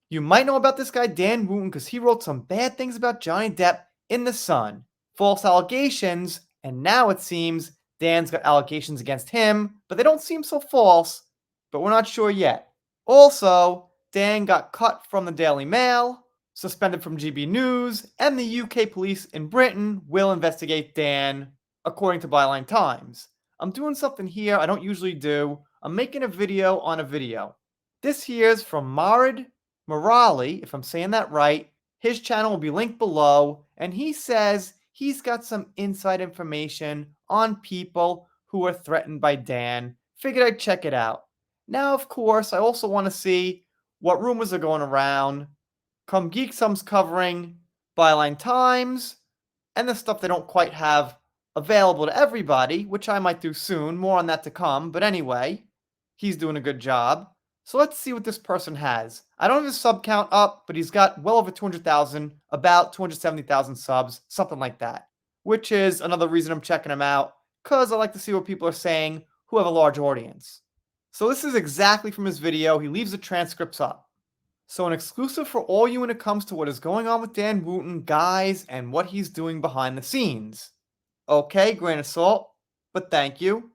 You might know about this guy, Dan Wootton, because he wrote some bad things about Johnny Depp in The Sun. False allegations, and now it seems Dan's got allegations against him, but they don't seem so false, but we're not sure yet. Also, Dan got cut from the Daily Mail, suspended from GB News, and the UK police in Britain will investigate Dan, according to Byline Times. I'm doing something here I don't usually do. I'm making a video on a video. This here's from Marid Morali, if I'm saying that right. His channel will be linked below, and he says he's got some inside information on people who are threatened by Dan. Figured I'd check it out. Now, of course, I also want to see what rumors are going around. Come Geeksum's covering Byline Times and the stuff they don't quite have available to everybody, which I might do soon. More on that to come. But anyway, he's doing a good job. So let's see what this person has. I don't have his sub count up, but he's got well over 200,000, about 270,000 subs, something like that. Which is another reason I'm checking him out, because I like to see what people are saying who have a large audience. So this is exactly from his video. He leaves the transcripts up. So an exclusive for all you when it comes to what is going on with Dan Wootton, guys, and what he's doing behind the scenes. Okay, grain of salt, but thank you.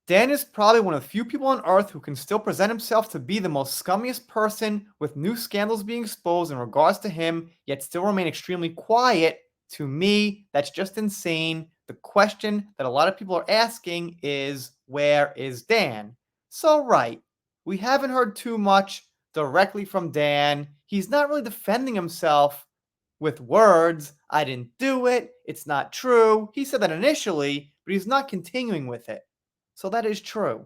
Dan is probably one of the few people on earth who can still present himself to be the most scummiest person, with new scandals being exposed in regards to him, yet still remain extremely quiet. To me, that's just insane. The question that a lot of people are asking is, where is Dan? So right, we haven't heard too much directly from Dan. He's not really defending himself with words. I didn't do it. It's not true. He said that initially, but he's not continuing with it. So that is true.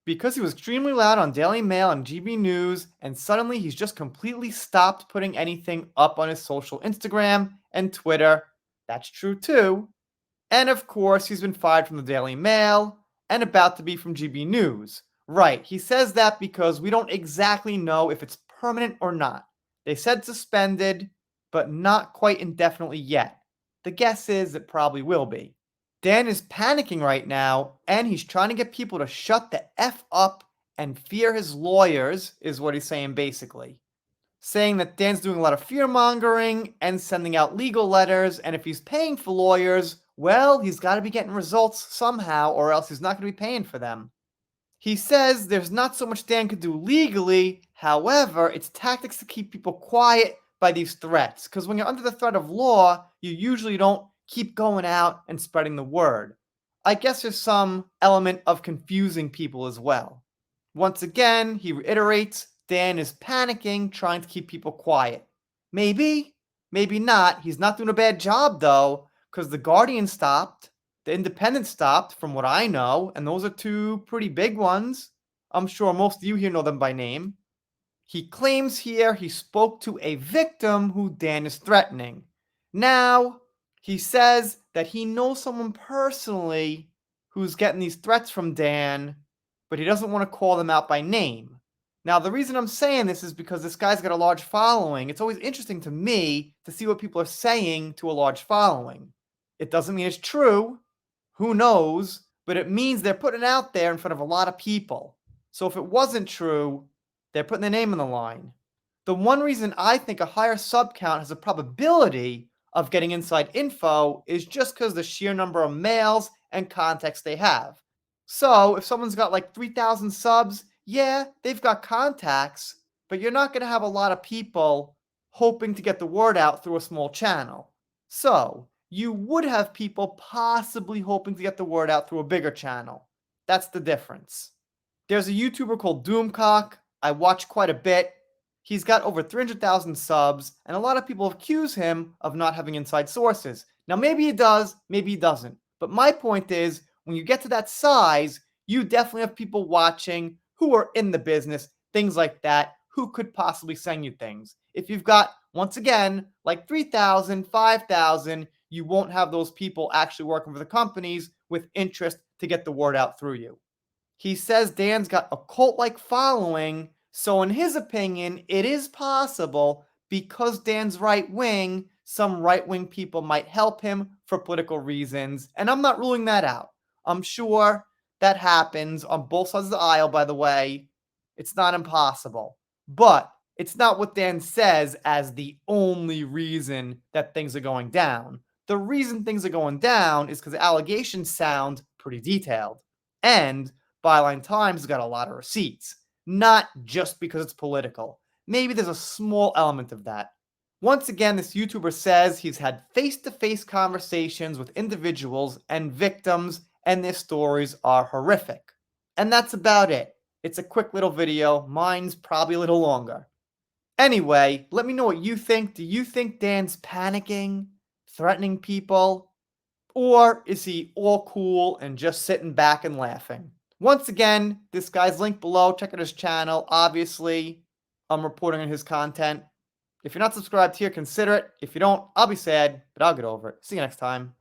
Because he was extremely loud on Daily Mail and GB News, and suddenly he's just completely stopped putting anything up on his social Instagram and Twitter. That's true too. And of course, he's been fired from the Daily Mail and about to be from GB News. Right, he says that because we don't exactly know if it's permanent or not. They said suspended, but not quite indefinitely yet. The guess is it probably will be. Dan is panicking right now, and he's trying to get people to shut the F up and fear his lawyers, is what he's saying basically. Saying that Dan's doing a lot of fear-mongering and sending out legal letters, and if he's paying for lawyers, well, he's got to be getting results somehow, or else he's not going to be paying for them. He says there's not so much Dan could do legally, however, it's tactics to keep people quiet by these threats, because when you're under the threat of law, you usually don't keep going out and spreading the word. I guess there's some element of confusing people as well. Once again, he reiterates Dan is panicking, trying to keep people quiet. Maybe, maybe not. He's not doing a bad job though, because the Guardian stopped, the Independent stopped, from what I know, and those are two pretty big ones. I'm sure most of you here know them by name. He claims here he spoke to a victim who Dan is threatening. Now, he says that he knows someone personally who's getting these threats from Dan, but he doesn't want to call them out by name. Now, the reason I'm saying this is because this guy's got a large following. It's always interesting to me to see what people are saying to a large following. It doesn't mean it's true. Who knows? But it means they're putting it out there in front of a lot of people. So if it wasn't true, they're putting their name on the line. The one reason I think a higher sub count has a probability of getting inside info is just because the sheer number of mails and contacts they have. So if someone's got like 3,000 subs, yeah, they've got contacts, but you're not going to have a lot of people hoping to get the word out through a small channel. So you would have people possibly hoping to get the word out through a bigger channel. That's the difference. There's a YouTuber called Doomcock. I watch quite a bit. He's got over 300,000 subs, and a lot of people accuse him of not having inside sources. Now, maybe he does, maybe he doesn't. But my point is, when you get to that size, you definitely have people watching who are in the business, things like that, who could possibly send you things. If you've got, once again, like 3,000, 5,000, you won't have those people actually working for the companies with interest to get the word out through you. He says Dan's got a cult-like following, so in his opinion, it is possible because Dan's right-wing, some right-wing people might help him for political reasons, and I'm not ruling that out. I'm sure that happens on both sides of the aisle, by the way. It's not impossible. But It's not what Dan says as the only reason that things are going down. The reason things are going down is because the allegations sound pretty detailed. And Byline Times has got a lot of receipts, not just because it's political. Maybe there's a small element of that. Once again, this YouTuber says he's had face-to-face conversations with individuals and victims, and their stories are horrific. And that's about it. It's a quick little video. Mine's probably a little longer. Anyway, let me know what you think. Do you think Dan's panicking, threatening people, or is he all cool and just sitting back and laughing? Once again, this guy's linked below. Check out his channel. Obviously, I'm reporting on his content. If you're not subscribed here, consider it. If you don't, I'll be sad, but I'll get over it. See you next time.